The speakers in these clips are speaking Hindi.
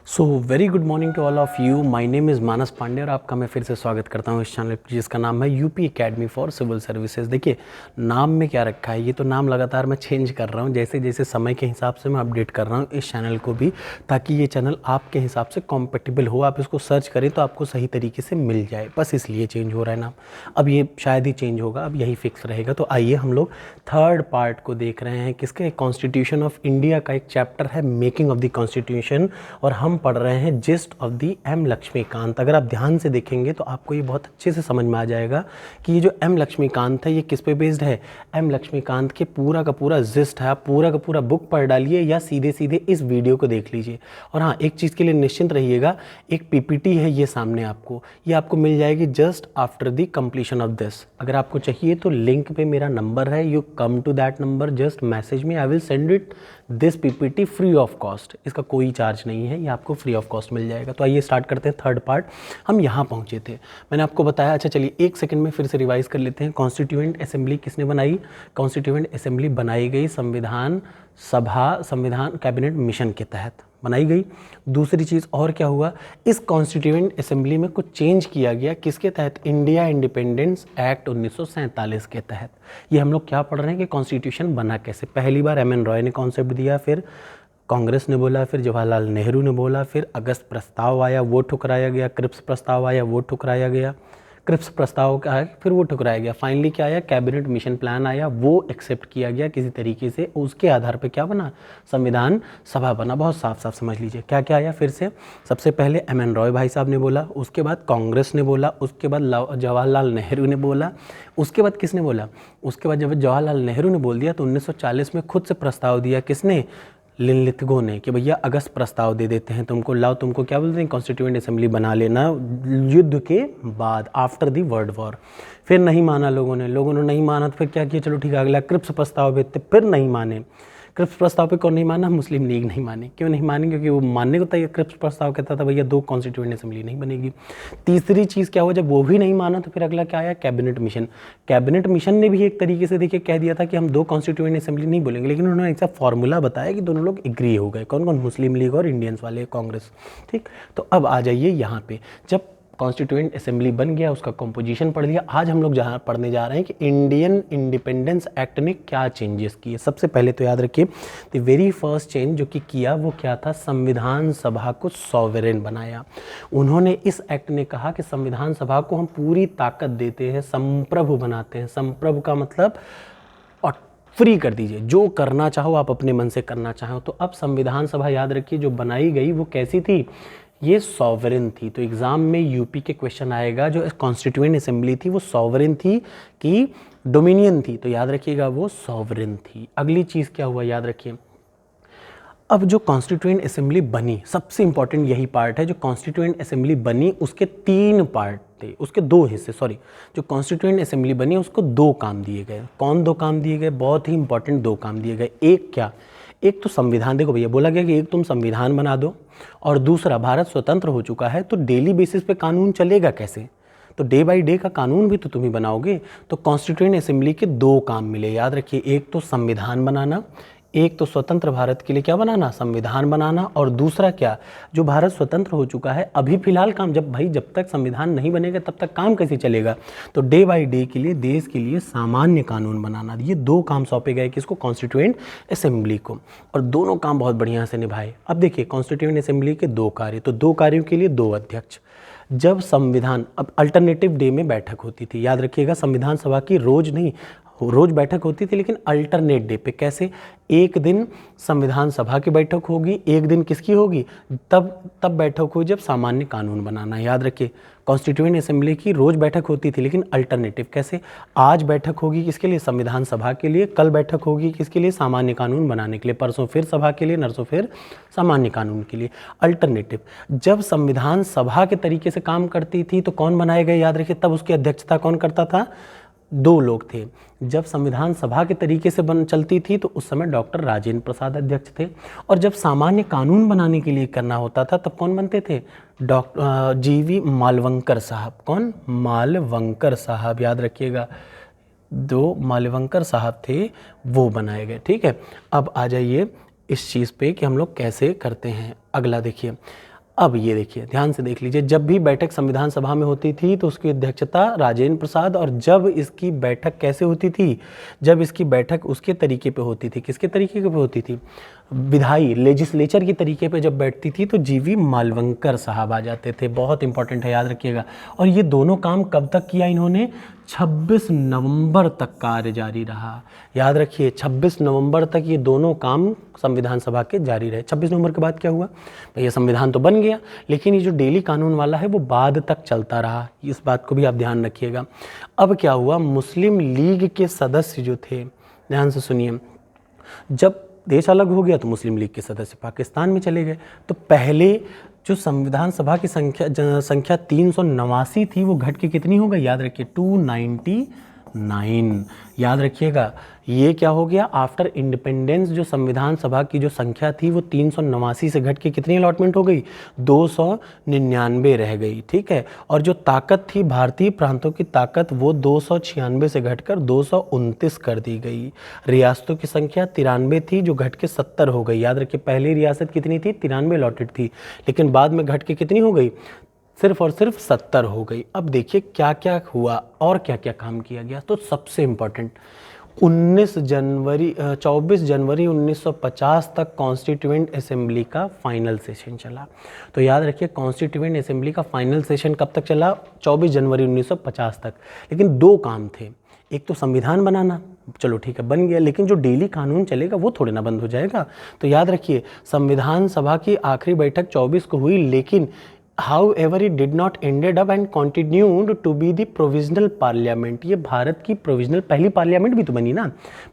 So very good morning to all of you. My name is Manas Pandey और आपका मैं फिर से स्वागत करता हूं इस चैनल जिसका नाम है UP academy for civil services. देखिए नाम में क्या रखा है, ये तो नाम लगातार मैं चेंज कर रहा हूं जैसे जैसे समय के हिसाब से मैं अपडेट कर रहा हूं इस चैनल को भी, ताकि ये चैनल आपके हिसाब से कॉम्पेटिबल हो। आप इसको सर्च करें तो आपको सही तरीके से मिल जाए, बस इसलिए चेंज हो रहा है नाम। अब ये शायद ही चेंज होगा, अब यही फिक्स रहेगा। तो आइए हम लोग थर्ड पार्ट को देख रहे हैं किसके, कॉन्स्टिट्यूशन ऑफ इंडिया का एक चैप्टर है मेकिंग ऑफ द कॉन्स्टिट्यूशन, और हम पढ़ रहे हैं gist of the M Laxmikanth. अगर आप ध्यान से देखेंगे तो आपको ये बहुत अच्छे से समझ में आ जाएगा कि ये जो एम लक्ष्मीकांत है ये किस पे बेस्ड है। एम लक्ष्मीकांत के पूरा का पूरा जिस्ट है, आप पूरा का पूरा बुक पढ़ डालिए या सीधे सीधे इस वीडियो को देख लीजिए। और हाँ, एक चीज़ के लिए निश्चिंत रहिएगा, एक पीपीटी है ये सामने आपको, ये आपको मिल जाएगी just after the completion of this. अगर आपको चाहिए तो लिंक पे मेरा नंबर है, you come to that number, just message me, I will send it this PPT free of cost. इसका कोई चार्ज नहीं है, ये आपको फ्री ऑफ कॉस्ट मिल जाएगा। तो आइए स्टार्ट करते हैं थर्ड पार्ट। हम यहाँ पहुँचे थे, मैंने आपको बताया। अच्छा चलिए एक सेकंड में फिर से रिवाइज कर लेते हैं। कॉन्स्टिट्यूएंट असेंबली किसने बनाई? कॉन्स्टिट्यूएंट असेंबली बनाई गई संविधान सभा, संविधान कैबिनेट मिशन के तहत बनाई गई। दूसरी चीज़ और क्या हुआ, इस कॉन्स्टिट्यूएंट असेंबली में कुछ चेंज किया गया, किसके तहत? इंडिया इंडिपेंडेंस एक्ट 1947 के तहत। ये हम लोग क्या पढ़ रहे हैं कि कॉन्स्टिट्यूशन बना कैसे। पहली बार एम एन रॉय ने कॉन्सेप्ट दिया, फिर कांग्रेस ने बोला, फिर जवाहरलाल नेहरू ने बोला, फिर अगस्त प्रस्ताव आया, वो ठुकराया गया, क्रिप्स प्रस्ताव आया, वो ठुकराया गया, क्रिप्स प्रस्ताव का है फिर वो ठुकराया गया। फाइनली क्या आया, कैबिनेट मिशन प्लान आया, वो एक्सेप्ट किया गया किसी तरीके से, उसके आधार पे क्या बना, संविधान सभा बना। बहुत साफ साफ समझ लीजिए क्या क्या आया फिर से। सबसे पहले एम एन रॉय भाई साहब ने बोला, उसके बाद कांग्रेस ने बोला, उसके बाद जवाहरलाल नेहरू ने बोला, उसके बाद किसने बोला, उसके बाद जब जवाहरलाल नेहरू ने बोल दिया तो 1940 में खुद से प्रस्ताव दिया, किसने? लिनलिथगो ने, कि भैया अगस्त प्रस्ताव दे देते हैं तुमको, लाओ तुमको क्या बोलते हैं, कॉन्स्टिट्यूएंट असेंबली बना लेना युद्ध के बाद, आफ्टर दी वर्ल्ड वॉर। फिर नहीं माना लोगों ने नहीं माना तो फिर क्या किया, चलो ठीक है अगला क्रिप्स प्रस्ताव भेजते, फिर नहीं माने। क्रिप्स प्रस्ताव पे कौन नहीं माना? मुस्लिम लीग नहीं माने। क्यों नहीं माने? क्योंकि वो मानने को तैयार, क्रिप्स प्रस्ताव कहता था भैया दो कॉन्स्टिट्यूएंट असेंबली नहीं बनेगी। तीसरी चीज़ क्या हुआ, जब वो भी नहीं माना तो फिर अगला क्या आया, कैबिनेट मिशन। कैबिनेट मिशन ने भी एक तरीके से देखिए कह दिया था कि हम दो कॉन्स्टिट्यूएंट असेंबली नहीं बोलेंगे, लेकिन उन्होंने ऐसा फॉर्मूला बताया कि दोनों लोग एग्री हो गए। कौन कौन? मुस्लिम लीग और इंडियंस वाले, कांग्रेस। ठीक, तो अब आ जाइए यहाँ पे, जब कॉन्स्टिट्यूएंट असेंबली बन गया, उसका कंपोजिशन पढ़ लिया, आज हम लोग जहाँ पढ़ने जा रहे हैं कि इंडियन इंडिपेंडेंस एक्ट ने क्या चेंजेस किए। सबसे पहले तो याद रखिए द वेरी फर्स्ट चेंज जो कि किया वो क्या था, संविधान सभा को सॉवरेन बनाया। उन्होंने इस एक्ट ने कहा कि संविधान सभा को हम पूरी ताकत देते हैं, संप्रभु बनाते हैं। संप्रभु का मतलब और फ्री कर दीजिए, जो करना चाहो आप अपने मन से करना चाहो। तो अब संविधान सभा याद रखिए जो बनाई गई वो कैसी थी, ये सॉवरेन थी। तो एग्जाम में यूपी के क्वेश्चन आएगा, जो कॉन्स्टिट्यूएंट असेंबली थी वो सॉवरेन थी कि डोमिनियन थी, तो याद रखिएगा वो सॉवरेन थी। अगली चीज़ क्या हुआ, याद रखिए अब जो कॉन्स्टिट्यूएंट असेंबली बनी, सबसे इंपॉर्टेंट यही पार्ट है, जो कॉन्स्टिट्यूएंट असेंबली बनी उसके तीन पार्ट थे, उसके दो हिस्से, सॉरी, जो कॉन्स्टिट्यूएंट असेंबली बनी उसको दो काम दिए गए। कौन दो काम दिए गए? बहुत ही इंपॉर्टेंट दो काम दिए गए। एक क्या, एक तो संविधान, देखो भैया बोला गया कि एक तुम संविधान बना दो, और दूसरा भारत स्वतंत्र हो चुका है तो डेली बेसिस पे कानून चलेगा कैसे, तो डे बाय डे का कानून भी तो तुम ही बनाओगे। तो कॉन्स्टिट्यूएंट असेंबली के दो काम मिले, याद रखिए, एक तो संविधान बनाना, एक तो स्वतंत्र भारत के लिए क्या बनाना, संविधान बनाना, और दूसरा क्या, जो भारत स्वतंत्र हो चुका है अभी फिलहाल काम, जब भाई जब तक संविधान नहीं बनेगा तब तक काम कैसे चलेगा, तो डे बाय डे के लिए देश के लिए सामान्य कानून बनाना। ये दो काम सौंपे गए किसको, कॉन्स्टिट्यूएंट असेंबली को, और दोनों काम बहुत बढ़िया से निभाए। अब देखिए कॉन्स्टिट्यूएंट असेंबली के दो कार्य, तो दो कार्यों के लिए दो अध्यक्ष। जब संविधान, अब अल्टरनेटिव डे में बैठक होती थी, याद रखिएगा संविधान सभा की रोज नहीं, रोज बैठक होती थी लेकिन अल्टरनेट डे पे। कैसे? एक दिन संविधान सभा की बैठक होगी, एक दिन किसकी होगी, तब बैठक हो जब सामान्य कानून बनाना है। याद रखिए कॉन्स्टिट्यूएंट असेंबली की रोज बैठक होती थी लेकिन अल्टरनेटिव। कैसे? आज बैठक होगी किसके लिए, संविधान सभा के लिए, कल बैठक होगी किसके लिए, सामान्य कानून बनाने के लिए, परसों फिर सभा के लिए, नरसों फिर सामान्य कानून के लिए, अल्टरनेटिव। जब संविधान सभा के तरीके से काम करती थी तो कौन बनाए गए, याद रखिए, तब उसकी अध्यक्षता कौन करता था, दो लोग थे। जब संविधान सभा के तरीके से चलती थी तो उस समय डॉक्टर राजेंद्र प्रसाद अध्यक्ष थे, और जब सामान्य कानून बनाने के लिए करना होता था तब कौन बनते थे, डॉक्टर जीवी मालवंकर साहब। कौन? मालवंकर साहब, याद रखिएगा, दो मालवंकर साहब थे, वो बनाए गए। ठीक है, अब आ जाइए इस चीज़ पे कि हम लोग कैसे करते हैं। अगला देखिए, अब ये देखिए, ध्यान से देख लीजिए, जब भी बैठक संविधान सभा में होती थी तो उसकी अध्यक्षता राजेंद्र प्रसाद, और जब इसकी बैठक कैसे होती थी, जब इसकी बैठक उसके तरीके पे होती थी, किसके तरीके पे होती थी, विधायी लेजिस्लेचर की तरीके पे जब बैठती थी तो जीवी मालवंकर साहब आ जाते थे। बहुत इंपॉर्टेंट है, याद रखिएगा। और ये दोनों काम कब तक किया इन्होंने, 26 नवंबर तक कार्य जारी रहा। याद रखिए, 26 नवंबर तक ये दोनों काम संविधान सभा के जारी रहे। 26 नवंबर के बाद क्या हुआ, भैया संविधान तो बन गया, लेकिन ये जो डेली कानून वाला है वो बाद तक चलता रहा। इस बात को भी आप ध्यान रखिएगा। अब क्या हुआ, मुस्लिम लीग के सदस्य जो थे, ध्यान से सुनिए, जब देश अलग हो गया तो मुस्लिम लीग के सदस्य पाकिस्तान में चले गए। तो पहले जो संविधान सभा की संख्या 389 थी वो घट के कितनी हो गई, याद रखिए 299। याद रखिएगा, ये क्या हो गया, आफ्टर इंडिपेंडेंस जो संविधान सभा की जो संख्या थी वो 389 से घट के कितनी अलॉटमेंट हो गई, 299 रह गई। ठीक है, और जो ताकत थी भारतीय प्रांतों की ताकत वो 296 से घटकर 229 कर दी गई। रियासतों की संख्या 93 थी जो घट के 70 हो गई। याद रखिए, पहली रियासत कितनी थी, 93 अलॉटेड थी, लेकिन बाद में घट के कितनी हो गई, सिर्फ और सिर्फ 70 हो गई। अब देखिए क्या क्या हुआ और क्या क्या काम किया गया। तो सबसे इम्पोर्टेंट, 24 जनवरी 1950 तक कॉन्स्टिट्यूएंट असेंबली का फाइनल सेशन चला। तो याद रखिए, कॉन्स्टिट्यूएंट असेंबली का फाइनल सेशन कब तक चला, 24 जनवरी 1950 तक। लेकिन दो काम थे, एक तो संविधान बनाना, चलो ठीक है बन गया, लेकिन जो डेली कानून चलेगा वो थोड़े ना बंद हो जाएगा। तो याद रखिए, संविधान सभा की आखिरी बैठक 24 को हुई, लेकिन However, it did not ended up and continued to be the provisional parliament। ये भारत की प्रोविजनल पहली पार्लियामेंट भी तो बनी ना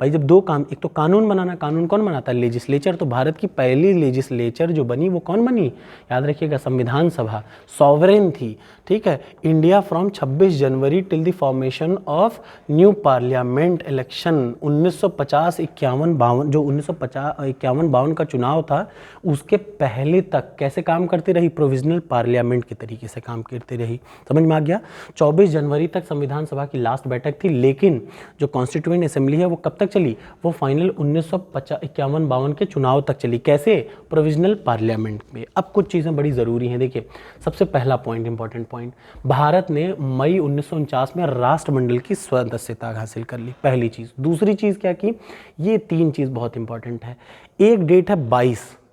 भाई। जब दो काम, एक तो कानून बनाना, कानून कौन बनाता है, लेजिस्लेचर। तो भारत की पहली लेजिस्लेचर जो बनी वो कौन बनी, याद रखिएगा, संविधान सभा। सॉवरेन थी, ठीक है। India from 26 January till the formation of new parliament election 1950-51-52, जो 1951-52 का चुनाव था उसके पहले तक कैसे काम करती रही, प्रोविजनल पार्लियामेंट के तरीके से काम करती रही। समझ में आ गया। 24 जनवरी तक संविधान सभा की लास्ट बैठक थी, लेकिन जो कॉन्स्टिट्यूएंट असेंबली है वो कब तक चली, वो फाइनल 1951-52 के चुनाव तक चली। कैसे, प्रोविजनल पार्लियामेंट में। अब कुछ चीज़ें बड़ी ज़रूरी हैं। देखिए, सबसे पहला पॉइंट, इंपॉर्टेंट पॉइंट, भारत ने मई 1949 में राष्ट्रमंडल की सदस्यता हासिल कर ली, पहली चीज़। दूसरी चीज़ क्या की, ये तीन चीज़ बहुत इंपॉर्टेंट है। एक डेट है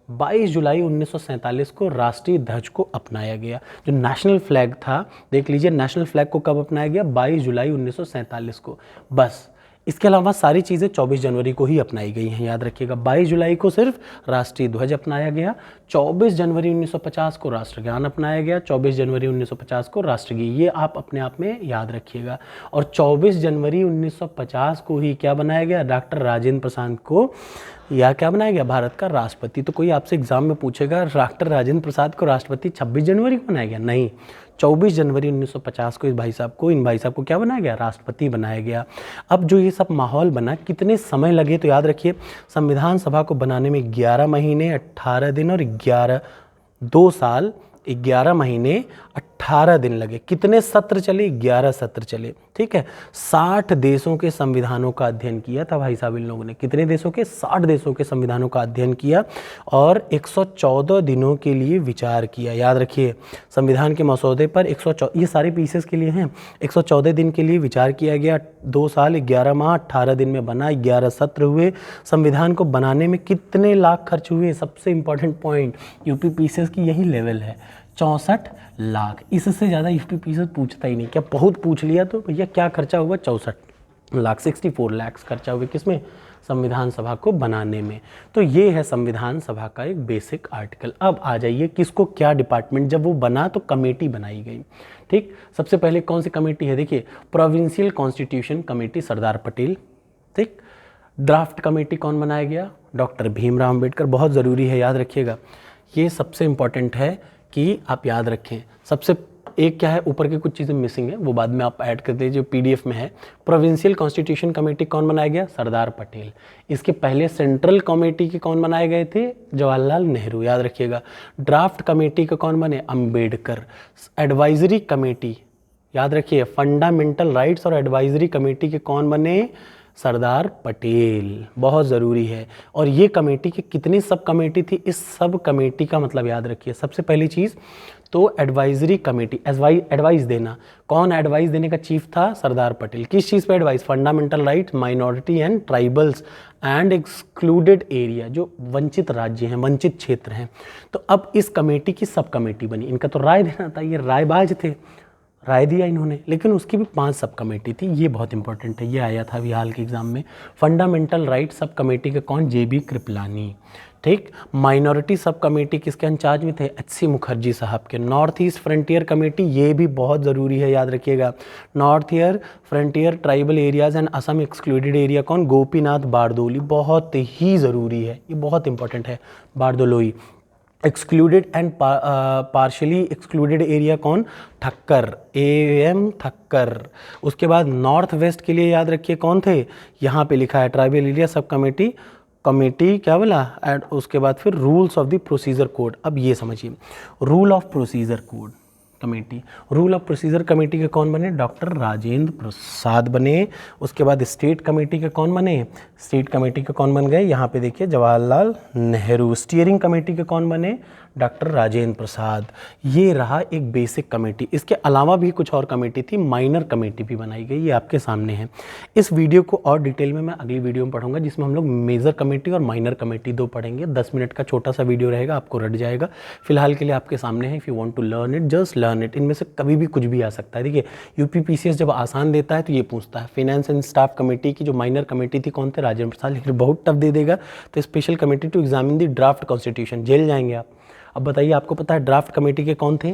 22 जुलाई 1947 को राष्ट्रीय ध्वज को अपनाया गया। जो नेशनल फ्लैग था, देख लीजिए, नेशनल फ्लैग को कब अपनाया गया, 22 जुलाई 1947 को। बस, इसके अलावा सारी चीज़ें 24 जनवरी को ही अपनाई गई हैं। याद रखिएगा, 22 जुलाई को सिर्फ राष्ट्रीय ध्वज अपनाया गया, 24 जनवरी 1950 को राष्ट्रगान अपनाया गया, 24 जनवरी 1950 को राष्ट्रगीत। ये आप अपने आप में याद रखिएगा। और 24 जनवरी 1950 को ही क्या बनाया गया, डॉक्टर राजेंद्र प्रसाद को या क्या बनाया गया, भारत का राष्ट्रपति। तो कोई आपसे एग्जाम में पूछेगा डॉक्टर राजेंद्र प्रसाद को राष्ट्रपति 26 जनवरी को बनाया गया, नहीं, 24 जनवरी 1950 को इन भाई साहब को क्या बनाया गया, राष्ट्रपति बनाया गया। अब जो ये सब माहौल बना, कितने समय लगे, तो याद रखिए, संविधान सभा को बनाने में 11 महीने 18 दिन और 2 साल 11 महीने 18 दिन लगे। कितने सत्र चले, 11 सत्र चले, ठीक है। 60 देशों के संविधानों का अध्ययन किया था भाई साहब इन लोगों ने। कितने देशों के, 60 देशों के संविधानों का अध्ययन किया और 114 दिनों के लिए विचार किया। याद रखिए, संविधान के मसौदे पर 114, ये सारे पीसेस के लिए हैं, 114 दिन के लिए विचार किया गया। 2 साल 11 माह 18 दिन में बना, 11 सत्र हुए। संविधान को बनाने में कितने लाख खर्च हुए, सबसे इंपॉर्टेंट पॉइंट, यूपी पीसेस की यही लेवल है, 64 लाख। इससे ज़्यादा यूपी पीसेस पूछता ही नहीं। क्या बहुत पूछ लिया तो भैया क्या खर्चा हुआ, 64 लाख, 64 लाख खर्चा हुए, किसमें, संविधान सभा को बनाने में। तो ये है संविधान सभा का एक बेसिक आर्टिकल। अब आ जाइए, किसको क्या डिपार्टमेंट, जब वो बना तो कमेटी बनाई गई, ठीक। सबसे पहले कौन सी कमेटी है, देखिए, provincial constitution committee, Sardar Patel, ठीक। ड्राफ्ट कमेटी कौन बनाया गया, डॉक्टर भीमराव अम्बेडकर। बहुत ज़रूरी है, याद रखिएगा, ये सबसे इंपॉर्टेंट है कि आप याद रखें। सबसे एक क्या है, ऊपर की कुछ चीज़ें मिसिंग है, वो बाद में आप ऐड कर दीजिए, जो पीडीएफ में है। प्रोविंशियल कॉन्स्टिट्यूशन कमेटी कौन बनाया गया, सरदार पटेल। इसके पहले सेंट्रल कमेटी के कौन बनाए गए थे, जवाहरलाल नेहरू, याद रखिएगा। ड्राफ्ट कमेटी के कौन बने, अम्बेडकर। एडवाइजरी कमेटी, याद रखिए, फंडामेंटल राइट्स और एडवाइजरी कमेटी के कौन बने, सरदार पटेल, बहुत ज़रूरी है। और ये कमेटी की कितनी सब कमेटी थी, इस सब कमेटी का मतलब याद रखिए। सबसे पहली चीज़ तो एडवाइजरी कमेटी, एडवाइस देना, कौन एडवाइस देने का चीफ था, सरदार पटेल। किस चीज़ पे advice, fundamental right, minority and tribals and excluded area, जो वंचित राज्य हैं, वंचित क्षेत्र हैं। तो अब इस कमेटी की सब कमेटी बनी, इनका तो राय देना था, ये रायबाज थे, राय दिया इन्होंने, लेकिन उसकी भी 5 सब कमेटी थी। ये बहुत इंपॉर्टेंट है, ये आया था अभी हाल के एग्जाम में। फंडामेंटल राइट सब कमेटी के कौन, JB कृपलानी, ठीक। माइनॉरिटी सब कमेटी किसके इंचार्ज में थे, HC मुखर्जी साहब के। नॉर्थ ईस्ट फ्रंटियर कमेटी, ये भी बहुत ज़रूरी है, याद रखिएगा। North year frontier tribal areas and Assam excluded area कौन, गोपीनाथ बारदोली, बहुत ही ज़रूरी है, ये बहुत इंपॉर्टेंट है, Bordoloi. Excluded and partially excluded area कौन, ठक्कर, AM ठक्कर। उसके बाद नॉर्थ वेस्ट के लिए याद रखिए कौन थे, यहाँ पे लिखा है ट्राइबल एरिया सब कमेटी, क्या बोला, एंड उसके बाद फिर rules of the procedure code. अब ये समझिए, rule of procedure code committee, rule of procedure committee के कौन बने, डॉक्टर राजेंद्र प्रसाद बने। उसके बाद स्टेट कमेटी के कौन बने, स्टेट कमेटी के कौन बन गए, यहाँ पे देखिए जवाहरलाल नेहरू। स्टीयरिंग कमेटी के कौन बने, डॉक्टर राजेंद्र प्रसाद। ये रहा एक बेसिक कमेटी। इसके अलावा भी कुछ और कमेटी थी, माइनर कमेटी भी बनाई गई, ये आपके सामने है। इस वीडियो को और डिटेल में मैं अगली वीडियो में पढ़ूंगा, जिसमें हम लोग मेजर कमेटी और माइनर कमेटी दो पढ़ेंगे। 10 मिनट का छोटा सा वीडियो रहेगा, आपको रट जाएगा। फिलहाल के लिए आपके सामने है, if you want to learn it just learn it. इनमें से कभी भी कुछ भी आ सकता है। देखिए UPPCS जब आसान देता है तो ये पूछता है, फाइनेंस एंड स्टाफ कमेटी की जो माइनर कमेटी थी कौन थे, राजेंद्र प्रसाद, लेकिन बहुत टफ दे देगा। तो special committee to examine the draft constitution, jail जाएंगे आप। अब बताइए, आपको पता है ड्राफ्ट कमेटी के कौन थे,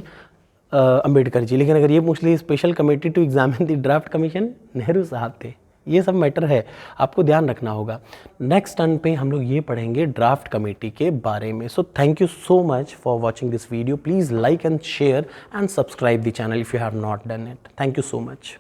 अंबेडकर जी, लेकिन अगर ये पूछ ली special committee to examine the draft commission, Nehru साहब थे। ये सब मैटर है, आपको ध्यान रखना होगा। नेक्स्ट टर्न पे हम लोग ये पढ़ेंगे ड्राफ्ट कमेटी के बारे में। So thank you so much for watching this video. Please like and share and subscribe the channel if you have not done it. Thank you so much.